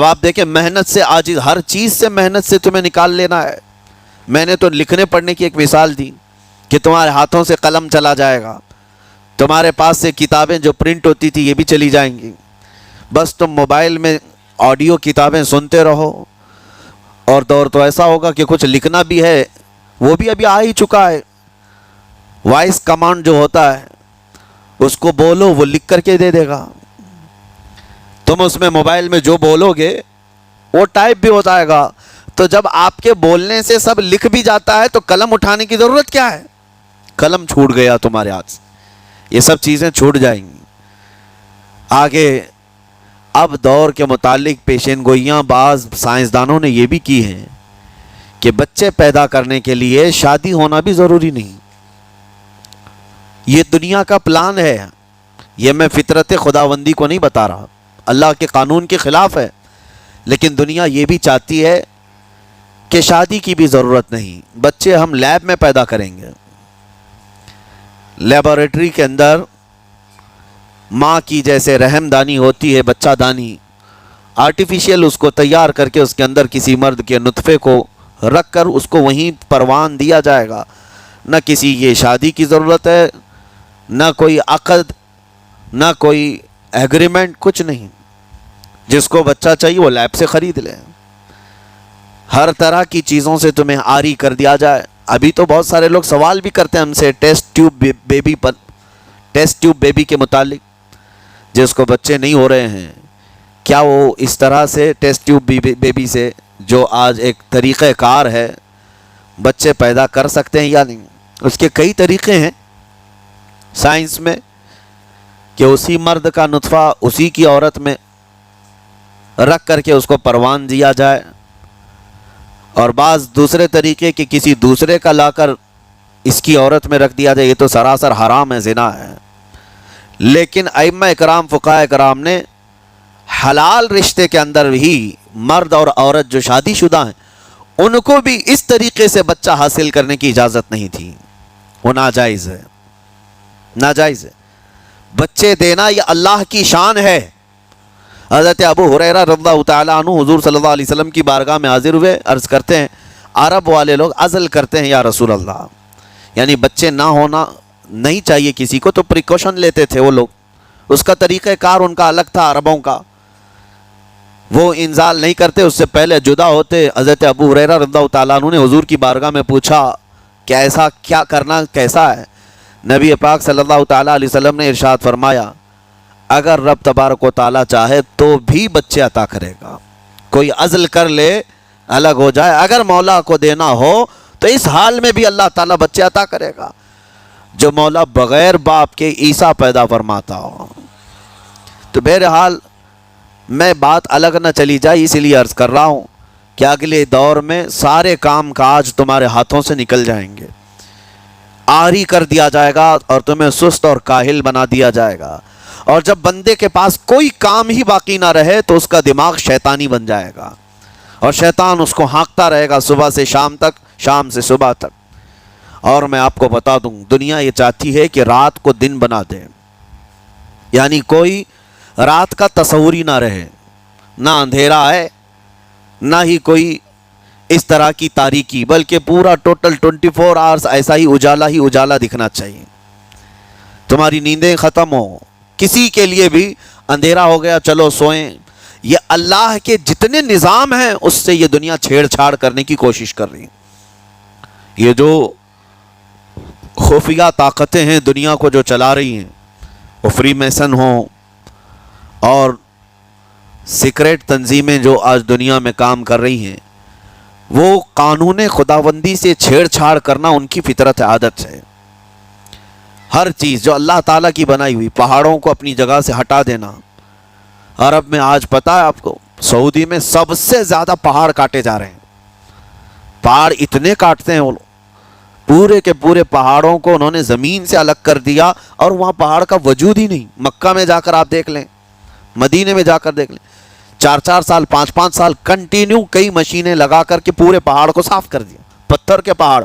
آپ دیکھیں محنت سے عاجز، ہر چیز سے محنت سے تمہیں نکال لینا ہے۔ میں نے تو لکھنے پڑھنے کی ایک مثال دی کہ تمہارے ہاتھوں سے قلم چلا جائے گا، تمہارے پاس سے کتابیں جو پرنٹ ہوتی تھی یہ بھی چلی جائیں گی، بس تم موبائل میں آڈیو کتابیں سنتے رہو۔ اور دور تو ایسا ہوگا کہ کچھ لکھنا بھی ہے، وہ بھی ابھی آ ہی چکا ہے، وائس کمانڈ جو ہوتا ہے اس کو بولو وہ لکھ کر کے دے دے گا۔ تم اس میں موبائل میں جو بولو گے وہ ٹائپ بھی ہو جائے گا۔ تو جب آپ کے بولنے سے سب لکھ بھی جاتا ہے تو قلم اٹھانے کی ضرورت کیا ہے؟ قلم چھوٹ گیا تمہارے ہاتھ سے، یہ سب چیزیں چھوٹ جائیں گی۔ آگے اب دور کے متعلق پیشین گوئیاں بعض سائنسدانوں نے یہ بھی کی ہیں کہ بچے پیدا کرنے کے لیے شادی ہونا بھی ضروری نہیں۔ یہ دنیا کا پلان ہے، یہ میں فطرت خداوندی کو نہیں بتا رہا، اللہ کے قانون کے خلاف ہے، لیکن دنیا یہ بھی چاہتی ہے کہ شادی کی بھی ضرورت نہیں، بچے ہم لیب میں پیدا کریں گے۔ لیبارٹری کے اندر ماں کی جیسے رحم دانی ہوتی ہے، بچہ دانی، آرٹیفیشیل اس کو تیار کر کے اس کے اندر کسی مرد کے نطفے کو رکھ کر اس کو وہیں پروان دیا جائے گا۔ نہ کسی یہ شادی کی ضرورت ہے، نہ کوئی عقد، نہ کوئی ایگریمنٹ، کچھ نہیں۔ جس کو بچہ چاہیے وہ لیب سے خرید لے، ہر طرح کی چیزوں سے تمہیں عاری کر دیا جائے۔ ابھی تو بہت سارے لوگ سوال بھی کرتے ہیں ہم سے ٹیسٹ ٹیوب بیبی کے متعلق، جس کو بچے نہیں ہو رہے ہیں، کیا وہ اس طرح سے ٹیسٹ ٹیوب بیبی سے جو آج ایک طریقہ کار ہے بچے پیدا کر سکتے ہیں یا نہیں؟ اس کے کئی طریقے ہیں سائنس میں کہ اسی مرد کا نطفہ اسی کی عورت میں رکھ کر کے اس کو پروان دیا جائے، اور بعض دوسرے طریقے کہ کسی دوسرے کا لا کر اس کی عورت میں رکھ دیا جائے۔ یہ تو سراسر حرام ہے، زنا ہے۔ لیکن ائمہ اکرام، فقہاء اکرام نے حلال رشتے کے اندر ہی مرد اور عورت جو شادی شدہ ہیں ان کو بھی اس طریقے سے بچہ حاصل کرنے کی اجازت نہیں تھی، وہ ناجائز ہے، ناجائز ہے۔ بچے دینا یہ اللہ کی شان ہے۔ حضرت ابو ہریرہ رضی اللہ تعالیٰ عنہ حضور صلی اللہ علیہ وسلم کی بارگاہ میں حاضر ہوئے، عرض کرتے ہیں عرب والے لوگ عزل کرتے ہیں یا رسول اللہ، یعنی بچے نہ ہونا نہیں چاہیے کسی کو، تو پریکاشن لیتے تھے وہ لوگ، اس کا طریقہ کار ان کا الگ تھا عربوں کا، وہ انزال نہیں کرتے، اس سے پہلے جدا ہوتے۔ حضرت ابو ہریرہ رضی اللہ تعالیٰ عنہ نے حضور کی بارگاہ میں پوچھا کہ ایسا کیا کرنا کیسا ہے؟ نبی پاک صلی اللہ تعالیٰ علیہ وسلم نے ارشاد فرمایا اگر رب تبارک و تعالیٰ چاہے تو بھی بچے عطا کرے گا، کوئی عزل کر لے الگ ہو جائے، اگر مولا کو دینا ہو تو اس حال میں بھی اللہ تعالیٰ بچے عطا کرے گا، جو مولا بغیر باپ کے عیسیٰ پیدا فرماتا ہو۔ تو بہرحال میں بات الگ نہ چلی جائے اسی لیے عرض کر رہا ہوں کہ اگلے دور میں سارے کام کاج تمہارے ہاتھوں سے نکل جائیں گے، عاری کر دیا جائے گا اور تمہیں سست اور کاہل بنا دیا جائے گا، اور جب بندے کے پاس کوئی کام ہی باقی نہ رہے تو اس کا دماغ شیطانی بن جائے گا، اور شیطان اس کو ہانکتا رہے گا صبح سے شام تک، شام سے صبح تک۔ اور میں آپ کو بتا دوں دنیا یہ چاہتی ہے کہ رات کو دن بنا دے، یعنی کوئی رات کا تصور ہی نہ رہے، نہ اندھیرا ہے نہ ہی کوئی اس طرح کی تاریکی، بلکہ پورا ٹوٹل 24 آورز ایسا ہی اجالا دکھنا چاہیے، تمہاری نیندیں ختم ہو، کسی کے لیے بھی اندھیرا ہو گیا چلو سوئیں۔ یہ اللہ کے جتنے نظام ہیں اس سے یہ دنیا چھیڑ چھاڑ کرنے کی کوشش کر رہی ہے۔ یہ جو خفیہ طاقتیں ہیں دنیا کو جو چلا رہی ہیں، وہ فری میسن ہوں اور سیکریٹ تنظیمیں جو آج دنیا میں کام کر رہی ہیں، وہ قانون خداوندی سے چھیڑ چھاڑ کرنا ان کی فطرت عادت ہے۔ ہر چیز جو اللہ تعالیٰ کی بنائی ہوئی، پہاڑوں کو اپنی جگہ سے ہٹا دینا۔ عرب میں آج پتہ ہے آپ کو، سعودی میں سب سے زیادہ پہاڑ کاٹے جا رہے ہیں، پہاڑ اتنے کاٹتے ہیں وہ لوگ، پورے کے پورے پہاڑوں کو انہوں نے زمین سے الگ کر دیا، اور وہاں پہاڑ کا وجود ہی نہیں۔ مکہ میں جا کر آپ دیکھ لیں، مدینے میں جا کر دیکھ لیں، 4 سال 5 سال کنٹینیو کئی مشینیں لگا کر کے پورے پہاڑ کو صاف کر دیا، پتھر کے پہاڑ۔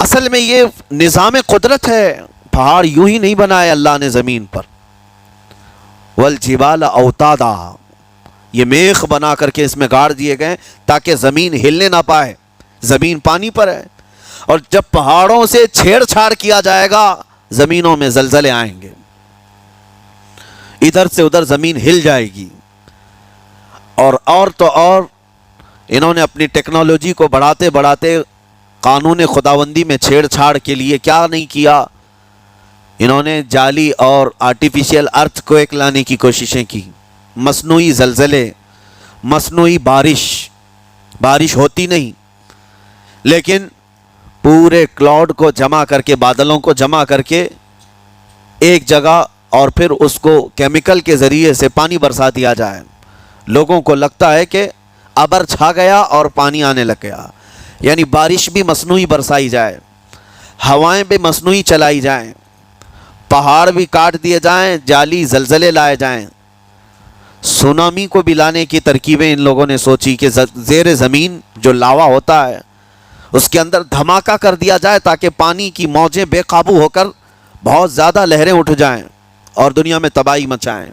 اصل میں یہ نظام قدرت ہے، پہاڑ یوں ہی نہیں بنائے اللہ نے زمین پر۔ والجبال اوتادا، یہ میخ بنا کر کے اس میں گاڑ دیے گئے تاکہ زمین ہلنے نہ پائے، زمین پانی پر ہے، اور جب پہاڑوں سے چھیڑ چھاڑ کیا جائے گا زمینوں میں زلزلے آئیں گے، ادھر سے ادھر زمین ہل جائے گی۔ اور تو اور انہوں نے اپنی ٹیکنالوجی کو بڑھاتے بڑھاتے قانون خداوندی میں چھیڑ چھاڑ کے لیے کیا نہیں کیا، انہوں نے جعلی اور آرٹیفیشل ارتھ کویک لانے کی کوششیں کی، مصنوعی زلزلے، مصنوعی بارش ہوتی نہیں، لیکن پورے کلاؤڈ کو جمع کر کے، بادلوں کو جمع کر کے ایک جگہ، اور پھر اس کو کیمیکل کے ذریعے سے پانی برسا دیا جائے۔ لوگوں کو لگتا ہے کہ ابر چھا گیا اور پانی آنے لگ گیا، یعنی بارش بھی مصنوعی برسائی جائے، ہوائیں بھی مصنوعی چلائی جائیں، پہاڑ بھی کاٹ دیے جائیں، جعلی زلزلے لائے جائیں۔ سونامی کو بھی لانے کی ترکیبیں ان لوگوں نے سوچی کہ زیر زمین جو لاوا ہوتا ہے اس کے اندر دھماکہ کر دیا جائے تاکہ پانی کی موجیں بے قابو ہو کر بہت زیادہ لہریں اٹھ جائیں اور دنیا میں تباہی مچائیں۔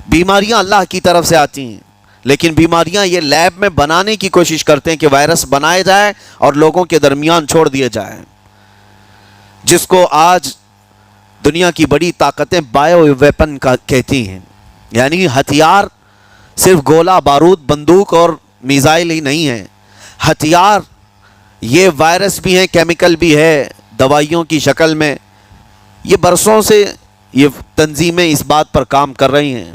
بیماریاں اللہ کی طرف سے آتی ہیں، لیکن بیماریاں یہ لیب میں بنانے کی کوشش کرتے ہیں کہ وائرس بنائے جائیں اور لوگوں کے درمیان چھوڑ دیے جائیں، جس کو آج دنیا کی بڑی طاقتیں بایو ویپن کا کہتی ہیں، یعنی ہتھیار صرف گولہ بارود بندوق اور میزائل ہی نہیں ہیں، ہتھیار یہ وائرس بھی ہیں، کیمیکل بھی ہے، دوائیوں کی شکل میں۔ یہ برسوں سے یہ تنظیمیں اس بات پر کام کر رہی ہیں،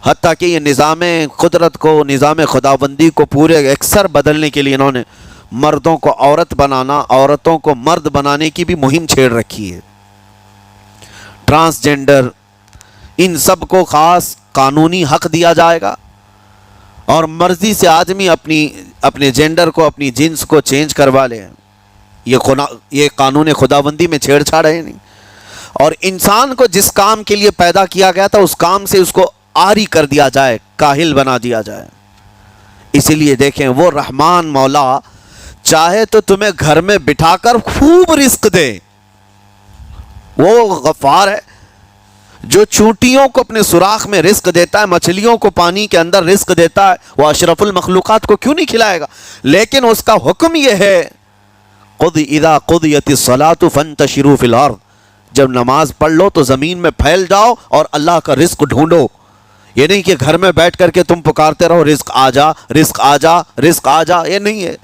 حتیٰ کہ یہ نظام قدرت کو، نظام خداوندی کو پورے اکثر بدلنے کے لیے انہوں نے مردوں کو عورت بنانا، عورتوں کو مرد بنانے کی بھی مہم چھیڑ رکھی ہے۔ ٹرانسجنڈر، ان سب کو خاص قانونی حق دیا جائے گا، اور مرضی سے آدمی اپنے جینڈر کو، اپنی جنس کو چینج کروا لے۔ یہ قانون خداوندی میں چھیڑ چھاڑ ہے نہیں، اور انسان کو جس کام کے لیے پیدا کیا گیا تھا اس کام سے اس کو عاری کر دیا جائے، کاہل بنا دیا جائے۔ اسی لیے دیکھیں، وہ رحمان مولا چاہے تو تمہیں گھر میں بٹھا کر خوب رزق دے، وہ غفار ہے جو چونٹیوں کو اپنے سوراخ میں رزق دیتا ہے، مچھلیوں کو پانی کے اندر رزق دیتا ہے، وہ اشرف المخلوقات کو کیوں نہیں کھلائے گا؟ لیکن اس کا حکم یہ ہے، اذا قضیت الصلاۃ فانتشروا فی الارض، جب نماز پڑھ لو تو زمین میں پھیل جاؤ اور اللہ کا رزق ڈھونڈو۔ یہ نہیں کہ گھر میں بیٹھ کر کے تم پکارتے رہو رزق آ جا، رزق آ جا، رزق آ جا، یہ نہیں ہے۔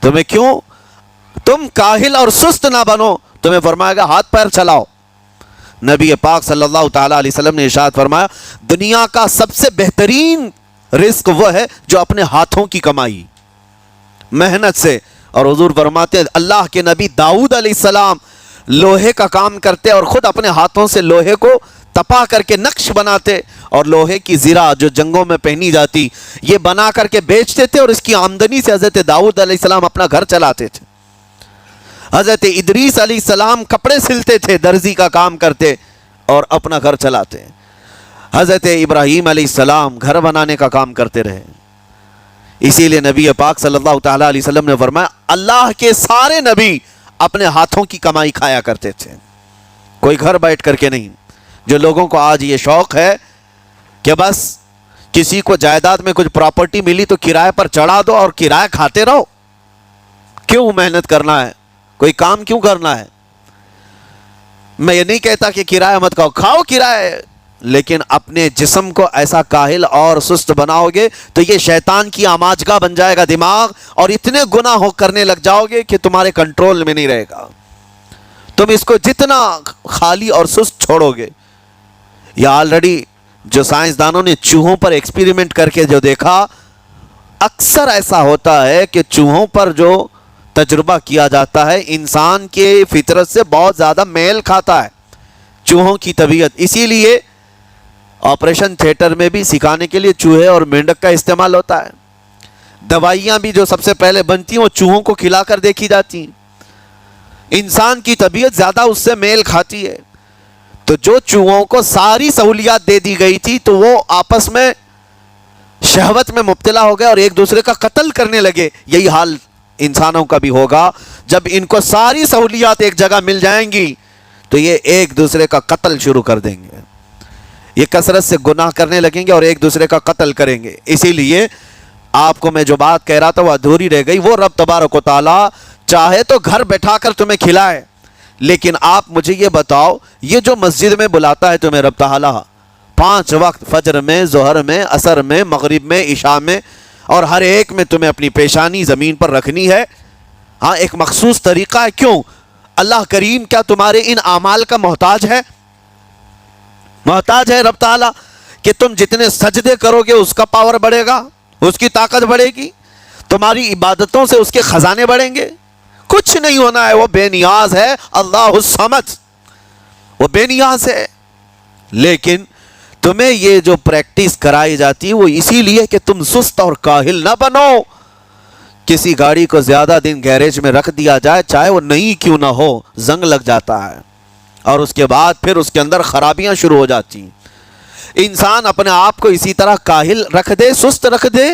تمہیں کیوں؟ تم کاہل اور سست نہ بنو، تمہیں فرمائے گا ہاتھ پیر چلاؤ۔ نبی پاک صلی اللہ تعالیٰ علیہ وسلم نے ارشاد فرمایا، دنیا کا سب سے بہترین رزق وہ ہے جو اپنے ہاتھوں کی کمائی، محنت سے۔ اور حضور فرماتے ہیں اللہ کے نبی داؤد علیہ السلام لوہے کا کام کرتے اور خود اپنے ہاتھوں سے لوہے کو تپا کر کے نقش بناتے، اور لوہے کی زرہ جو جنگوں میں پہنی جاتی یہ بنا کر کے بیچتے تھے، اور اس کی آمدنی سے حضرت داؤد علیہ السلام اپنا گھر چلاتے تھے۔ حضرت ادریس علیہ السلام کپڑے سلتے تھے، درزی کا کام کرتے اور اپنا گھر چلاتے۔ حضرت ابراہیم علیہ السلام گھر بنانے کا کام کرتے رہے۔ اسی لیے نبی پاک صلی اللہ تعالیٰ علیہ وسلم نے فرمایا اللہ کے سارے نبی اپنے ہاتھوں کی کمائی کھایا کرتے تھے، کوئی گھر بیٹھ کر کے نہیں۔ جو لوگوں کو آج یہ شوق ہے کہ بس کسی کو جائیداد میں کچھ پراپرٹی ملی تو کرائے پر چڑھا دو اور کرایہ کھاتے رہو، کیوں محنت کرنا ہے؟ کوئی کام کیوں کرنا ہے؟ میں یہ نہیں کہتا کہ کرایہ مت کھاؤ کرایہ، لیکن اپنے جسم کو ایسا کاہل اور سست بناؤ گے تو یہ شیطان کی آماجگاہ بن جائے گا دماغ، اور اتنے گناہ کرنے لگ جاؤ گے کہ تمہارے کنٹرول میں نہیں رہے گا۔ تم اس کو جتنا خالی اور سست چھوڑو گے، یا آلریڈی جو سائنسدانوں نے چوہوں پر ایکسپیریمنٹ کر کے جو دیکھا، اکثر ایسا ہوتا ہے کہ چوہوں پر جو تجربہ کیا جاتا ہے انسان کے فطرت سے بہت زیادہ میل کھاتا ہے چوہوں کی طبیعت۔ اسی لیے آپریشن تھیٹر میں بھی سکھانے کے لیے چوہے اور مینڈک کا استعمال ہوتا ہے۔ دوائیاں بھی جو سب سے پہلے بنتی ہیں وہ چوہوں کو کھلا کر دیکھی جاتی ہیں۔ انسان کی طبیعت زیادہ اس سے میل کھاتی ہے، تو جو چوہوں کو ساری سہولیات دے دی گئی تھی تو وہ آپس میں شہوت میں مبتلا ہو گئے اور ایک دوسرے کا قتل کرنے لگے۔ یہی حال انسانوں کا بھی ہوگا، جب ان کو ساری سہولیات ایک جگہ مل جائیں گی تو یہ ایک دوسرے کا قتل شروع کر دیں گے، یہ کثرت سے گناہ کرنے لگیں گے اور ایک دوسرے کا قتل کریں گے. اسی لیے آپ کو میں جو بات کہہ رہا تھا وہ ادھوری رہ گئی. وہ رب تبارک و تعالیٰ چاہے تو گھر بیٹھا کر تمہیں کھلائے، لیکن آپ مجھے یہ بتاؤ، یہ جو مسجد میں بلاتا ہے تمہیں رب تعالیٰ 5 وقت، فجر میں، ظہر میں، عصر میں، مغرب میں، عشاء میں، اور ہر ایک میں تمہیں اپنی پیشانی زمین پر رکھنی ہے. ہاں، ایک مخصوص طریقہ ہے. کیوں؟ اللہ کریم کیا تمہارے ان اعمال کا محتاج ہے؟ محتاج ہے رب تعالیٰ کہ تم جتنے سجدے کرو گے اس کا پاور بڑھے گا، اس کی طاقت بڑھے گی، تمہاری عبادتوں سے اس کے خزانے بڑھیں گے؟ کچھ نہیں ہونا ہے. وہ بے نیاز ہے، اللہ الصمد، وہ بے نیاز ہے. لیکن تمہیں یہ جو پریکٹس کرائی جاتی ہے وہ اسی لیے کہ تم سست اور کاہل نہ بنو. کسی گاڑی کو زیادہ دن گیریج میں رکھ دیا جائے، چاہے وہ نئی کیوں نہ ہو، زنگ لگ جاتا ہے اور اس کے بعد پھر اس کے اندر خرابیاں شروع ہو جاتی ہیں. انسان اپنے آپ کو اسی طرح کاہل رکھ دے، سست رکھ دے،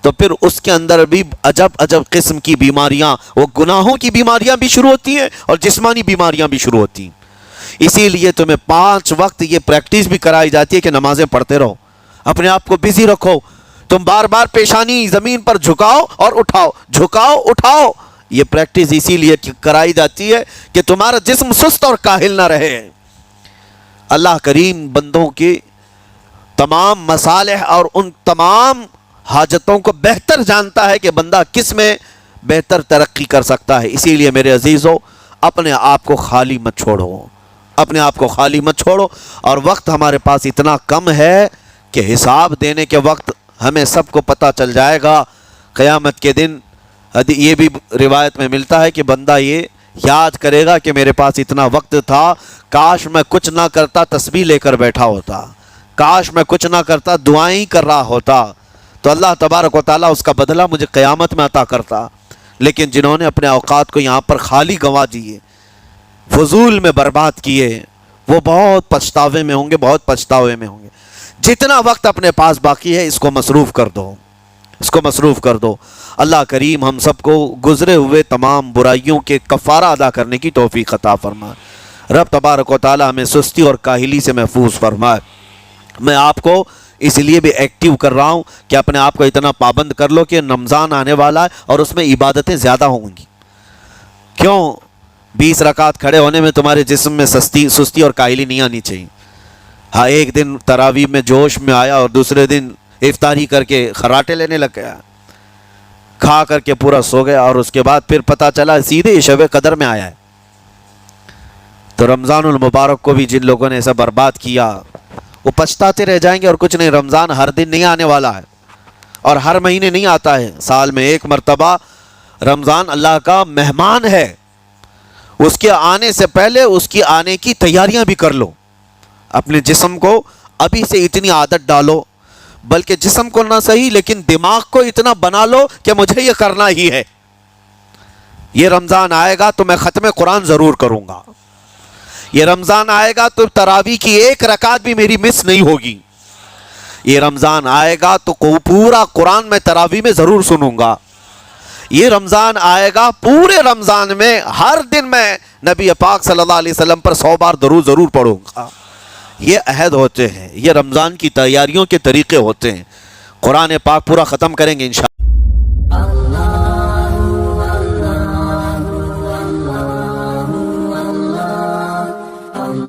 تو پھر اس کے اندر بھی عجب عجب قسم کی بیماریاں، وہ گناہوں کی بیماریاں بھی شروع ہوتی ہیں اور جسمانی بیماریاں بھی شروع ہوتی ہیں. اسی لیے تمہیں 5 وقت یہ پریکٹس بھی کرائی جاتی ہے کہ نمازیں پڑھتے رہو، اپنے آپ کو بزی رکھو. تم بار بار پیشانی زمین پر جھکاؤ اور اٹھاؤ، جھکاؤ اٹھاؤ. یہ پریکٹس اسی لیے کرائی جاتی ہے کہ تمہارا جسم سست اور کاہل نہ رہے. اللہ کریم بندوں کی تمام مصالح اور ان تمام حاجتوں کو بہتر جانتا ہے کہ بندہ کس میں بہتر ترقی کر سکتا ہے. اسی لیے میرے عزیزو، اپنے آپ کو خالی مت چھوڑو، اپنے آپ کو خالی مت چھوڑو. اور وقت ہمارے پاس اتنا کم ہے کہ حساب دینے کے وقت ہمیں سب کو پتہ چل جائے گا قیامت کے دن. یہ بھی روایت میں ملتا ہے کہ بندہ یہ یاد کرے گا کہ میرے پاس اتنا وقت تھا، کاش میں کچھ نہ کرتا تسبیح لے کر بیٹھا ہوتا، کاش میں کچھ نہ کرتا دعائیں ہی کر رہا ہوتا، تو اللہ تبارک و تعالیٰ اس کا بدلہ مجھے قیامت میں عطا کرتا. لیکن جنہوں نے اپنے اوقات کو یہاں پر خالی گنوا دیے، فضول میں برباد کیے، وہ بہت پچھتاوے میں ہوں گے، بہت پچھتاوے میں ہوں گے. جتنا وقت اپنے پاس باقی ہے اس کو مصروف کر دو، اس کو مصروف کر دو. اللہ کریم ہم سب کو گزرے ہوئے تمام برائیوں کے کفارہ ادا کرنے کی توفیق عطا فرمائے. رب تبارک و تعالی ہمیں سستی اور کاہلی سے محفوظ فرمائے. میں آپ کو اس لیے بھی ایکٹیو کر رہا ہوں کہ اپنے آپ کو اتنا پابند کر لو کہ رمضان آنے والا ہے اور اس میں عبادتیں زیادہ ہوں گی. کیوں؟ 20 رکعت کھڑے ہونے میں تمہارے جسم میں سستی اور کاہلی نہیں آنی چاہیے. ہاں، ایک دن تراویح میں جوش میں آیا اور دوسرے دن افطاری کر کے خراٹے لینے لگ گیا، کھا کر کے پورا سو گیا، اور اس کے بعد پھر پتہ چلا سیدھے شب قدر میں آیا ہے. تو رمضان المبارک کو بھی جن لوگوں نے ایسا برباد کیا وہ پچھتاتے رہ جائیں گے. اور کچھ نہیں، رمضان ہر دن نہیں آنے والا ہے اور ہر مہینے نہیں آتا ہے، سال میں ایک مرتبہ رمضان اللہ کا مہمان ہے. اس کے آنے سے پہلے اس کی آنے کی تیاریاں بھی کر لو. اپنے جسم کو ابھی سے اتنی عادت ڈالو، بلکہ جسم کو نہ صحیح لیکن دماغ کو اتنا بنا لو کہ مجھے یہ کرنا ہی ہے. یہ رمضان آئے گا تو میں ختم قرآن ضرور کروں گا، یہ رمضان آئے گا تو تراویح کی 1 رکعت بھی میری مس نہیں ہوگی، یہ رمضان آئے گا تو پورا قرآن میں تراویح میں ضرور سنوں گا، یہ رمضان آئے گا پورے رمضان میں ہر دن میں نبی پاک صلی اللہ علیہ وسلم پر 100 بار درود ضرور پڑھوں گا. یہ عہد ہوتے ہیں، یہ رمضان کی تیاریوں کے طریقے ہوتے ہیں. قرآن پاک پورا ختم کریں گے انشاءاللہ.